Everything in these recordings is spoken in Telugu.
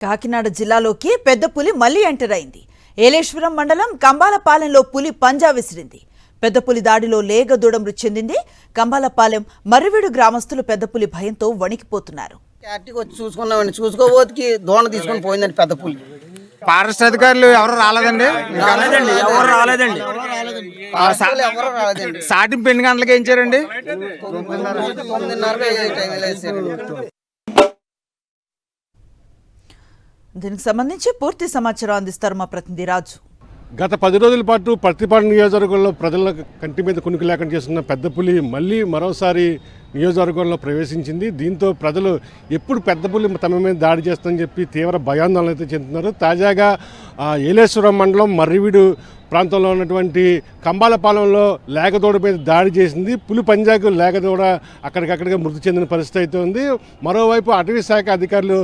కాకినాడ జిల్లాలోకి పెద్ద పులి మళ్లీ ఎంటర్ అయింది. ఏలేశ్వరం మండలం కంబాలపాలెంలో పులి పంజా విసిరింది. పెద్ద పులి దాడిలో లేగదూడ మృతి చెందింది. కంబాలపాలెం మర్రివీడు గ్రామస్తులు పెద్ద పులి భయంతో వణికిపోతున్నారు. చూసుకున్నామండి, చూసుకోబోతుకి దోణ తీసుకొని పోయిందండి పెద్ద పులి. ఫారెస్ట్ అధికారులు ఎవరు రాలేదండి. సాటింపు ఎన్ని గంటలకు వేయించారండి? 9:30. దీనికి సంబంధించి పూర్తి సమాచారం అందిస్తారు మా ప్రతినిధి రాజు. గత 10 రోజుల పాటు ప్రతిపాడు నియోజకవర్గంలో ప్రజల కంటి మీద కునుకు లేకుండా చేస్తున్న పెద్ద పులి మళ్ళీ మరోసారి నియోజకవర్గంలో ప్రవేశించింది. దీంతో ప్రజలు ఎప్పుడు పెద్ద పులి తమ మీద దాడి చేస్తుందని చెప్పి తీవ్ర భయాందోళన అయితే చెందుతున్నారు. తాజాగా ఏలేశ్వరం మండలం మర్రివీడు ప్రాంతంలో ఉన్నటువంటి కంబాలపాలెంలో లేగదూడ మీద దాడి చేసింది. పులి పంజాకు లేగదూడ అక్కడికక్కడిగా మృతి చెందిన పరిస్థితి అయితే ఉంది. మరోవైపు అటవీ శాఖ అధికారులు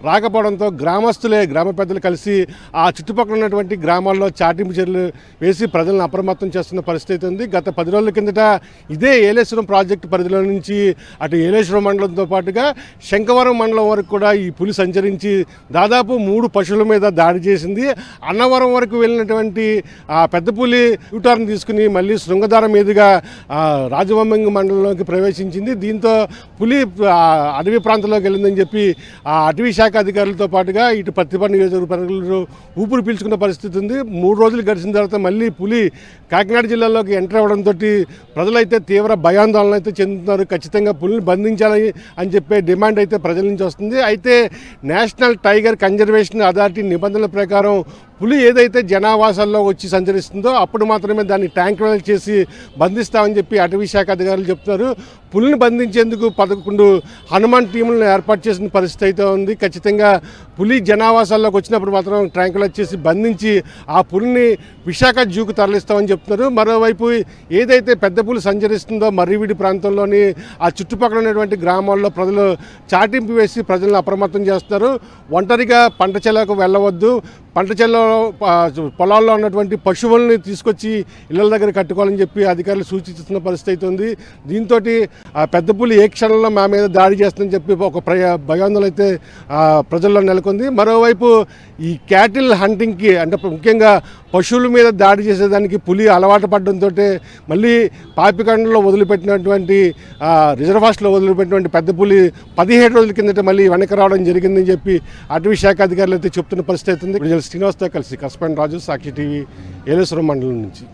రాకపోవడంతో గ్రామ పెద్దలు కలిసి ఆ చుట్టుపక్కల ఉన్నటువంటి గ్రామాల్లో చాటింపు చర్యలు వేసి ప్రజలను అప్రమత్తం చేస్తున్న పరిస్థితి అయితే ఉంది. గత 10 రోజుల కిందట ఇదే ఏలేశ్వరం ప్రాజెక్టు పరిధిలో నుంచి అటు ఏలేశ్వరం మండలంతో పాటుగా శంఖవరం మండలం వరకు కూడా ఈ పులి సంచరించి దాదాపు 3 పశువుల మీద దాడి చేసింది. అన్నవరం వరకు వెళ్ళినటువంటి పెద్ద పులి యూటర్న్ తీసుకుని మళ్ళీ శృంగధార మీదుగా రాజవంబంగి మండలంలోకి ప్రవేశించింది. దీంతో పులి అడవి ప్రాంతంలోకి వెళ్ళిందని చెప్పి ఆ అటవీ శాఖ అధికారులతో పాటుగా ఇటు ప్రతిపాడు నియోజకవర్గంలో ఊపిరి పీల్చుకున్న పరిస్థితి ఉంది. 3 రోజులు గడిచిన తర్వాత మళ్ళీ పులి కాకినాడ జిల్లాలోకి ఎంటర్ అవ్వడంతో ప్రజలైతే తీవ్ర భయాందోళన అయితే చెందుతున్నారు. ఖచ్చితంగా పులిని బంధించాలని అని చెప్పే డిమాండ్ అయితే ప్రజల నుంచి వస్తుంది. అయితే నేషనల్ టైగర్ కన్జర్వేషన్ అథారిటీ నిబంధనల ప్రకారం పులి ఏదైతే జనావాసాల్లో వచ్చి సంచరిస్తుందో అప్పుడు మాత్రమే దాన్ని ట్యాంక్రైల్ చేసి బంధిస్తామని చెప్పి అటవీ శాఖ అధికారులు చెప్తున్నారు. పులిని బంధించేందుకు 11 హనుమాన్ టీములను ఏర్పాటు చేసిన పరిస్థితి అయితే ఉంది. ఖచ్చితంగా పులి జనావాసాల్లోకి వచ్చినప్పుడు మాత్రం ట్యాంక్రైల్ చేసి బంధించి ఆ పులిని విశాఖ జూకు తరలిస్తామని చెప్తున్నారు. మరోవైపు ఏదైతే పెద్ద పులి సంచరిస్తుందో మర్రివీడి ప్రాంతంలోని ఆ చుట్టుపక్కల ఉన్నటువంటి గ్రామాల్లో ప్రజలు చాటింపు వేసి ప్రజలను అప్రమత్తం చేస్తున్నారు. ఒంటరిగా పంట చేలకు వెళ్ళవద్దు, పంట చేలలో పొలాల్లో ఉన్నటువంటి పశువుల్ని తీసుకొచ్చి ఇళ్ల దగ్గర కట్టుకోవాలని చెప్పి అధికారులు సూచిస్తున్న పరిస్థితి అయితే ఉంది. దీంతో పెద్ద పులి ఏ క్షణంలో మా మీద దాడి చేస్తుందని చెప్పి ఒక భయాందోళన అయితే ప్రజల్లో నెలకొంది. మరోవైపు ఈ క్యాటిల్ హంటింగ్కి అంటే ముఖ్యంగా పశువుల మీద దాడి చేసేదానికి పులి అలవాటు పడడంతో మళ్ళీ పాపికండలో వదిలిపెట్టినటువంటి రిజర్వాస్లో వదిలిపెట్టినటువంటి పెద్ద పులి 17 రోజుల కిందట మళ్ళీ వెనక్కి రావడం జరిగిందని చెప్పి అటవీ శాఖ అధికారులు అయితే చెప్తున్న పరిస్థితి అవుతుంది. శ్రీనివాస్తో కలిసి కస్పెండ్ రాజు, సాక్షి టీవీ, ఏలేశ్వరం మండలం నుంచి.